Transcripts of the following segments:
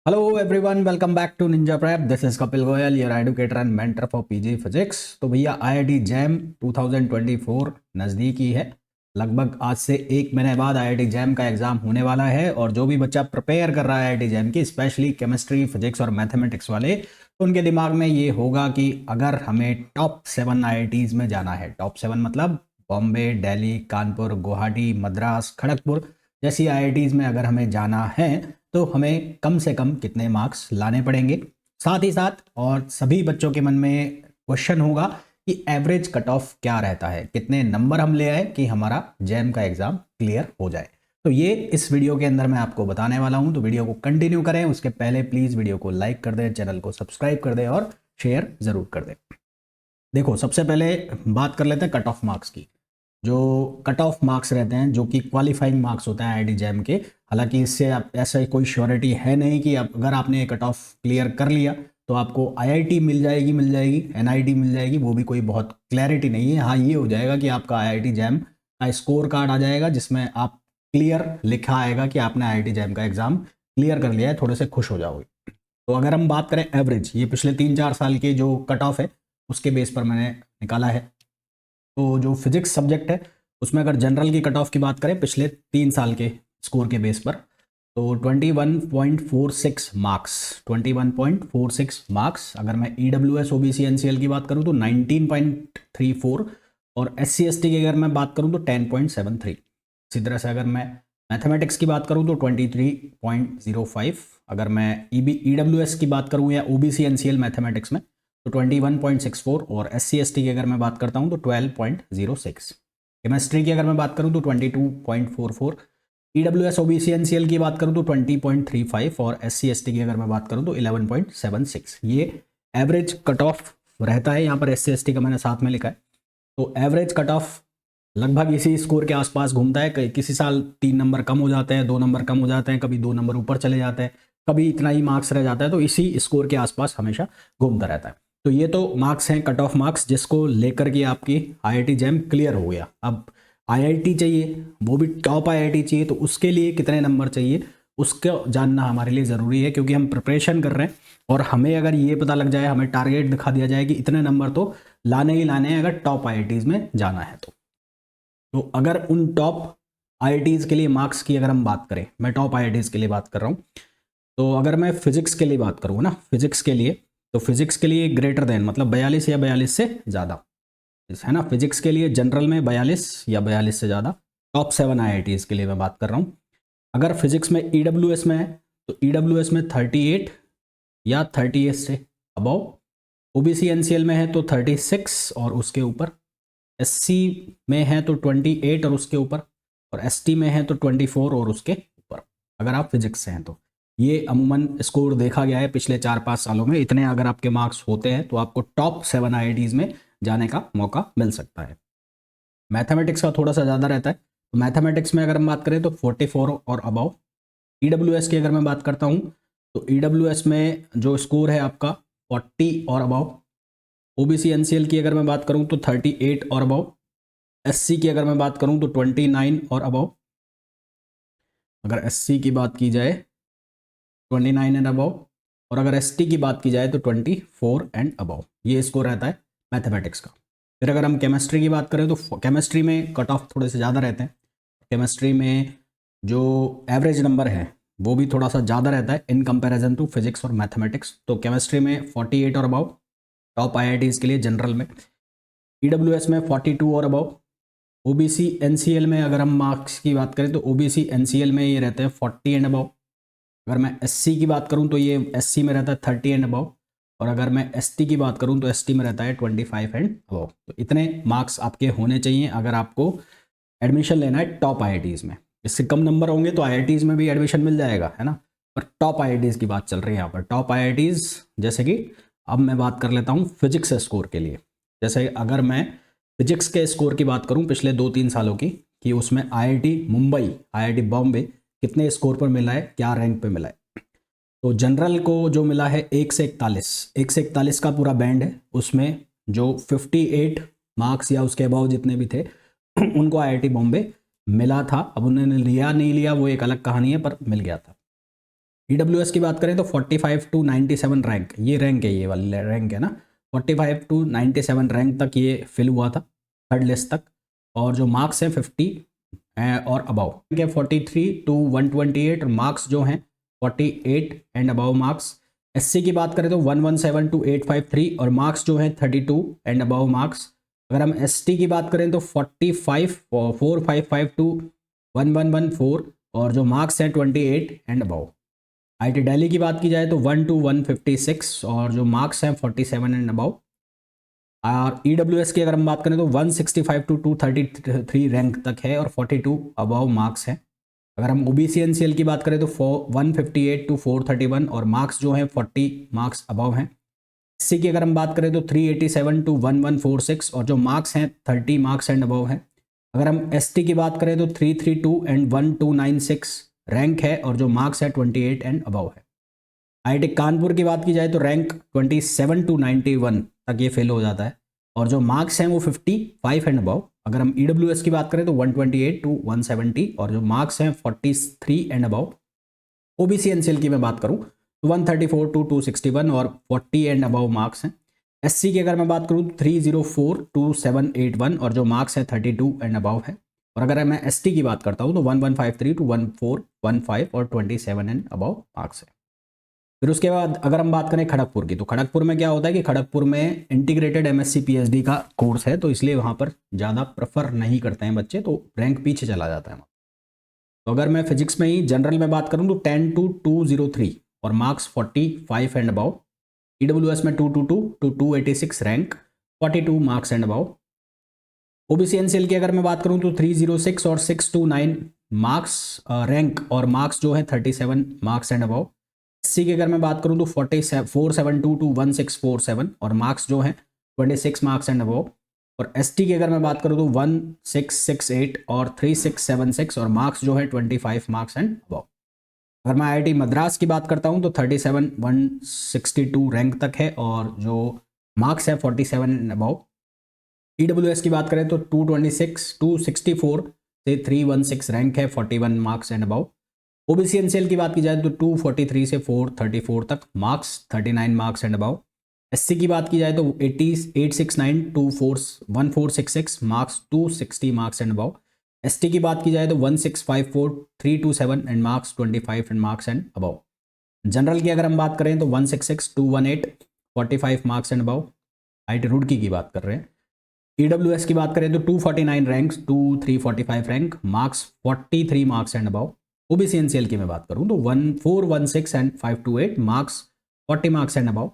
Hello everyone, welcome back to Ninja Prep. This is Kapil Goyal, your educator and mentor for PG physics. तो भैया IIT jam 2024 नज़दीकी है। लगभग आज से एक महीने बाद आईआईटी जैम का एग्ज़ाम होने वाला है। और जो भी बच्चा प्रिपेयर कर रहा है आईआईटी जैम की, स्पेशली केमिस्ट्री, फिजिक्स और मैथमेटिक्स वाले, तो उनके दिमाग में ये होगा कि अगर हमें टॉप 7 आईआईटीज़ में जाना है, टॉप 7 मतलब बॉम्बे, दिल्ली, कानपुर, गुवाहाटी, मद्रास, खड़गपुर जैसी आईआईटीज़ में अगर हमें जाना है तो हमें कम से कम कितने मार्क्स लाने पड़ेंगे। साथ ही साथ और सभी बच्चों के मन में क्वेश्चन होगा कि एवरेज कट ऑफ क्या रहता है, कितने नंबर हम ले आए कि हमारा जैम का एग्ज़ाम क्लियर हो जाए। तो ये इस वीडियो के अंदर मैं आपको बताने वाला हूं। तो वीडियो को कंटिन्यू करें, उसके पहले प्लीज़ वीडियो को लाइक कर दें, चैनल को सब्सक्राइब कर दें और शेयर ज़रूर कर दें। देखो, सबसे पहले बात कर लेते हैं कट ऑफ मार्क्स की। जो कट ऑफ मार्क्स रहते हैं, जो कि क्वालिफाइंग मार्क्स होते हैं आईआईटी जैम के। हालांकि इससे आप ऐसा कोई श्योरिटी है नहीं कि आप अगर आपने कट ऑफ क्लियर कर लिया तो आपको आईआईटी मिल जाएगी एनआईटी मिल जाएगी, वो भी कोई बहुत क्लैरिटी नहीं है। हाँ, ये हो जाएगा कि आपका आईआईटी जैम का स्कोर कार्ड आ जाएगा जिसमें आप क्लियर लिखा आएगा कि आपने आईआईटी जैम का एग्ज़ाम क्लियर कर लिया है, थोड़े से खुश हो जाओगे। तो अगर हम बात करें एवरेज, ये पिछले 3-4 साल के जो कट ऑफ है उसके बेस पर मैंने निकाला है। तो जो फिजिक्स सब्जेक्ट है उसमें अगर जनरल की कट ऑफ की बात करें पिछले 3 साल के स्कोर के बेस पर, तो 21.46 मार्क्स, 21.46 मार्क्स। अगर मैं E W S O B C N C L की बात करूँ तो 19.34, और एस सी एस टी की अगर मैं बात करूँ तो 10.73। इसी तरह से अगर मैं मैथमेटिक्स की बात करूँ तो 23.05। अगर मैं ई डब्ल्यू एस की बात करूँ या O B C N C L mathematics में तो 21.64, और एस सी एस टी की अगर मैं बात करता हूँ तो 12.06। केमिस्ट्री की अगर मैं बात करूँ तो 22.44। E W S O B C N C L की बात करूँ तो 20.35, और एस सी एस टी की अगर मैं बात करूँ तो 11.76। ये एवरेज कट ऑफ रहता है। यहाँ पर एस सी एस टी का मैंने साथ में लिखा है। तो एवरेज कट ऑफ लगभग इसी स्कोर के आसपास घूमता है। किसी साल 3 नंबर कम हो जाते हैं, 2 नंबर कम हो जाते हैं, कभी 2 नंबर ऊपर चले जाते हैं, कभी इतना ही मार्क्स रह जाता है। तो इसी स्कोर के आसपास हमेशा घूमता रहता है। तो ये तो मार्क्स हैं, कट ऑफ मार्क्स, जिसको लेकर के आपकी आईआईटी जैम क्लियर हो गया। अब आईआईटी चाहिए, वो भी टॉप आईआईटी चाहिए, तो उसके लिए कितने नंबर चाहिए उसको जानना हमारे लिए ज़रूरी है, क्योंकि हम प्रिपरेशन कर रहे हैं। और हमें अगर ये पता लग जाए, हमें टारगेट दिखा दिया जाए कि इतने नंबर तो लाने ही लाने हैं अगर टॉप आईआईटीज़ में जाना है। तो अगर उन टॉप आईआईटीज़ के लिए मार्क्स की अगर हम बात करें, मैं टॉप आईआईटीज़ के लिए बात कर रहा हूँ। तो अगर मैं फिजिक्स के लिए बात करूँ ना, फिजिक्स के लिए, तो फिजिक्स के लिए ग्रेटर देन मतलब 42 या 42 से ज़्यादा है ना। फिजिक्स के लिए जनरल में 42 या 42 से ज़्यादा टॉप 7 आईआईटीज़ के लिए मैं बात कर रहा हूँ। अगर फिजिक्स में ईडब्ल्यूएस में है तो ईडब्ल्यूएस में 38 या 38 से अबव। ओबीसी एनसीएल में है तो 36 और उसके ऊपर। एससी में है तो 28 और उसके ऊपर। और एसटी में है तो 24 और उसके ऊपर, अगर आप फिजिक्स से हैं तो। ये अमूमन स्कोर देखा गया है पिछले 4-5 सालों में। इतने अगर आपके मार्क्स होते हैं तो आपको टॉप 7 आईआईटीज़ में जाने का मौका मिल सकता है। मैथमेटिक्स का थोड़ा सा ज़्यादा रहता है। तो मैथमेटिक्स में अगर हम बात करें तो 44 और अबव। ईडब्ल्यूएस की अगर मैं बात करता हूँ तो ईडब्ल्यूएस में जो स्कोर है आपका 40 और अबव। ओबीसी एनसीएल की अगर मैं बात करूँ तो 38 और अबव। एससी की अगर मैं बात करूँ तो 29 और अबव। अगर एससी की बात की जाए 29 एंड अबव। और अगर एसटी की बात की जाए तो 24 एंड अबव। ये स्कोर रहता है मैथमेटिक्स का। फिर अगर हम केमिस्ट्री की बात करें तो केमिस्ट्री में कट ऑफ थोड़े से ज़्यादा रहते हैं। केमिस्ट्री में जो एवरेज नंबर है वो भी थोड़ा सा ज़्यादा रहता है इन कंपैरिजन टू फिजिक्स और मैथमेटिक्स। तो केमिस्ट्री में 48 और अबव टॉप आईआईटीज़ के लिए जनरल में। ईडब्ल्यूएस में 42 और अबव। ओबीसी एनसीएल में अगर हम मार्क्स की बात करें तो ओबीसी एनसीएल में ये रहते हैं 40 एंड अबव। अगर मैं एससी की बात करूं तो ये एससी में रहता है 30 एंड अबव। और अगर मैं एसटी की बात करूं तो एसटी में रहता है 25 एंड अबव। तो इतने मार्क्स आपके होने चाहिए अगर आपको एडमिशन लेना है टॉप आईआईटीज़ में। इससे कम नंबर होंगे तो आईआईटीज़ में भी एडमिशन मिल जाएगा, है ना। पर टॉप आईआईटीज़ की बात चल रही है यहाँ पर। टॉप आईआईटीज़ जैसे कि अब मैं बात कर लेता हूँ फिजिक्स स्कोर के लिए। जैसे अगर मैं फिजिक्स के स्कोर की बात करूं पिछले 2-3 सालों की, कि उसमें आईआईटी मुंबई, आईआईटी बॉम्बे कितने स्कोर पर मिला है, क्या रैंक पे मिला है। तो जनरल को जो मिला है 1 से 41 का पूरा बैंड है। उसमें जो 58 मार्क्स या उसके अबाव जितने भी थे उनको आईआईटी बॉम्बे मिला था। अब उन्होंने लिया नहीं लिया वो एक अलग कहानी है, पर मिल गया था। EWS की बात करें तो 45 टू 97 रैंक, ये रैंक है, ये वाली रैंक है ना, 45 टू 97 रैंक तक ये फिल हुआ था, थर्ड लिस्ट तक। और जो मार्क्स हैं 50 और अबाव के 43 टू 128, और मार्क्स जो हैं 48 एंड अबाव मार्क्स। SC की बात करें तो 117 टू 853, और मार्क्स जो हैं 32 एंड अबाव मार्क्स। अगर हम ST की बात करें तो 45 455 टू 1114, और जो मार्क्स हैं 28 एंड अबाव। IIT दिल्ली की बात की जाए तो 1 टू 156, और जो मार्क्स हैं 47 एंड अबाव। और EWS की अगर हम बात करें तो 165 टू 233 रैंक तक है, और 42 अबाव मार्क्स हैं। अगर हम OBC NCL की बात करें तो 158 टू 431, और मार्क्स जो हैं 40 मार्क्स अबाव हैं। SC की अगर हम बात करें तो 387 टू 1146, और जो मार्क्स हैं 30 मार्क्स एंड अबाव हैं। अगर हम ST की बात करें तो 332 एंड 1296 रैंक है, और जो मार्क्स है 28 एंड अबाव है। IIT कानपुर की बात की जाए तो रैंक 27 टू 91 तक ये फेल हो जाता है, और जो मार्क्स हैं वो 55 एंड अबाव। अगर हम EWS की बात करें तो 128 टू 170, और जो मार्क्स हैं 43 एंड अबाव। OBC NCL की मैं बात करूं तो 134 टू 261, और 40 एंड अबाव मार्क्स हैं। SC की अगर मैं बात करूं तो 304 टू 781, और जो मार्क्स है 32 एंड अबाव है। और अगर मैं ST की बात करता हूं तो 1153 टू 1415, और 27 एंड अबाव मार्क्स है। फिर उसके बाद अगर हम बात करें खड़गपुर की, तो खड़गपुर में क्या होता है कि खड़गपुर में इंटीग्रेटेड MSc PhD का कोर्स है, तो इसलिए वहाँ पर ज़्यादा प्रेफर नहीं करते हैं बच्चे, तो रैंक पीछे चला जाता है। तो अगर मैं फिजिक्स में ही जनरल में बात करूँ तो 10 टू 203, और मार्क्स 45 एंड अबाव। EWS में 222 to 286 rank, 42 marks and above. OBC NCL की अगर मैं बात करूँ तो 306 और 629 मार्क्स रैंक, और मार्क्स जो है 37 मार्क्स एंड अबाव। SC की अगर मैं बात करूँ तो 472 टू 1647, और मार्क्स जो है 26 मार्क्स एंड अबाव। और ST की अगर मैं बात करूँ तो 1668 और 3676, और मार्क्स जो है 25 मार्क्स एंड अबाव। अगर मैं IIT मद्रास की बात करता हूँ तो 37 162 रैंक तक है, और जो मार्क्स है 47 एंड अबाव। EWS की बात करें तो 226 264 से 316 रैंक है, 41 marks and above. OBC NCL की बात की जाए तो 243 से 434 तक, marks 39 marks and above. SC की बात की जाए तो 869 to 1466, marks 260 marks and above. ST की बात की जाए तो 1654 327 and marks 25 and marks and above. General की अगर हम बात करें तो 166 218 45 marks and above. IIT Roorkee की बात कर रहे हैं। EWS की बात करें तो 249 ranks to 345 rank, marks 43 marks and above. OBC NCL की मैं बात करूं तो 1416 and 528, marks 40 marks and above.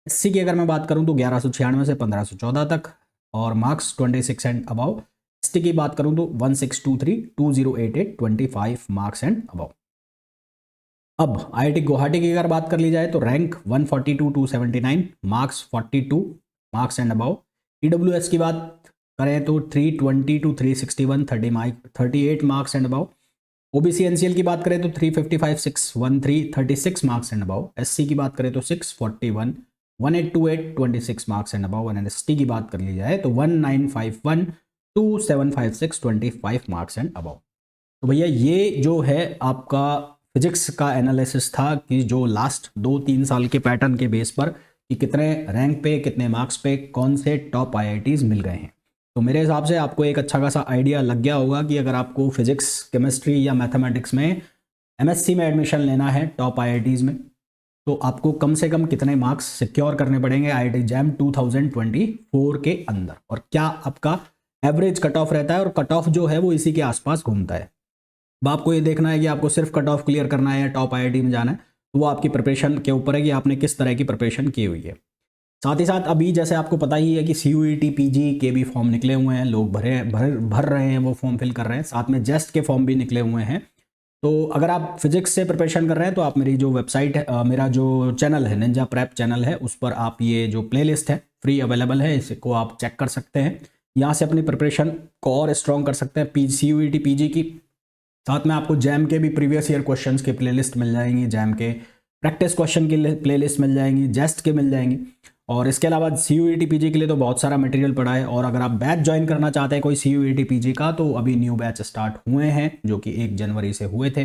SC की अगर मैं बात करूं तो 1196 से 1514 तक, और मार्क्स 26 एंड अबाव। ST की बात करूं तो 1623 2088 25 मार्क्स एंड अबाव। अब IIT गुवाहाटी की अगर बात कर ली जाए तो rank 142 to 79, marks 42 marks and above. EWS की बात करें तो 320 to 361 38 marks and above. OBC NCL की बात करें तो 355 613 36 मार्क्स एंड अबाव। SC की बात करें तो 641 1828 26 marks and above. And ST की बात कर ली जाए तो 1951 2756 25 मार्क्स एंड अबाव। तो भैया ये जो है आपका फिजिक्स का एनालिसिस था कि जो लास्ट 2-3 साल के पैटर्न के बेस पर कि कितने रैंक पे, कितने मार्क्स पे कौन से टॉप IITs मिल गए हैं। तो मेरे हिसाब से आपको एक अच्छा खासा आइडिया लग गया होगा कि अगर आपको फिजिक्स, केमिस्ट्री या मैथमेटिक्स में MSc में एडमिशन लेना है टॉप IITs में, तो आपको कम से कम कितने मार्क्स सिक्योर करने पड़ेंगे IIT जैम 2024 के अंदर, और क्या आपका एवरेज कट ऑफ रहता है, और कट ऑफ जो है वो इसी के आसपास घूमता है। अब आपको ये देखना है कि आपको सिर्फ कट ऑफ क्लियर करना है या टॉप IIT में जाना है, तो वो आपकी प्रिपरेशन के ऊपर है कि आपने किस तरह की प्रिपरेशन की हुई है। साथ ही साथ अभी जैसे आपको पता ही है कि CUET PG के भी फॉर्म निकले हुए हैं, लोग भर रहे हैं, वो फॉर्म फिल कर रहे हैं, साथ में जेस्ट के फॉर्म भी निकले हुए हैं। तो अगर आप फिजिक्स से प्रिपरेशन कर रहे हैं तो आप मेरी जो वेबसाइट है, मेरा जो चैनल है निंजा प्रेप चैनल है, उस पर आप ये जो प्लेलिस्ट है फ्री अवेलेबल है, इसको आप चेक कर सकते हैं। यहाँ से अपनी प्रिपरेशन को और स्ट्रॉन्ग कर सकते हैं CUET PG की। साथ में आपको जैम के भी प्रीवियस ईयर क्वेश्चंस के प्लेलिस्ट मिल जाएंगी, जैम के प्रैक्टिस क्वेश्चन की प्लेलिस्ट मिल जाएंगी, जेस्ट के मिल जाएंगी। और इसके अलावा CUET PG के लिए तो बहुत सारा मटेरियल पड़ा है। और अगर आप बैच ज्वाइन करना चाहते हैं कोई CUET PG का, तो अभी न्यू बैच स्टार्ट हुए हैं जो कि 1 जनवरी से हुए थे।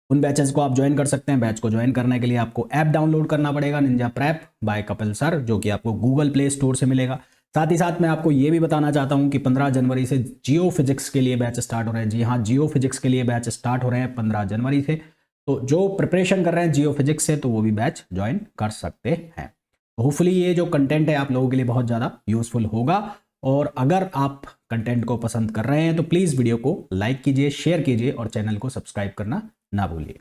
उन बैचेस को आप ज्वाइन कर सकते हैं। बैच को ज्वाइन करने के लिए आपको ऐप डाउनलोड करना पड़ेगा, Ninja Prep by Kapil sir, जो कि आपको गूगल प्ले स्टोर से मिलेगा। साथ ही साथ मैं आपको ये भी बताना चाहता हूं कि 15 जनवरी से जियो फिजिक्स के लिए बैच स्टार्ट हो रहे हैं। जी हाँ, जियो फिजिक्स के लिए बैच स्टार्ट हो रहे हैं 15 जनवरी से। तो जो प्रिपरेशन कर रहे हैं जियो फिजिक्स से, तो वो भी बैच ज्वाइन कर सकते हैं। होपफुली ये जो कंटेंट है आप लोगों के लिए बहुत ज़्यादा यूजफुल होगा। और अगर आप कंटेंट को पसंद कर रहे हैं तो प्लीज़ वीडियो को लाइक कीजिए, शेयर कीजिए और चैनल को सब्सक्राइब करना ना भूलिए।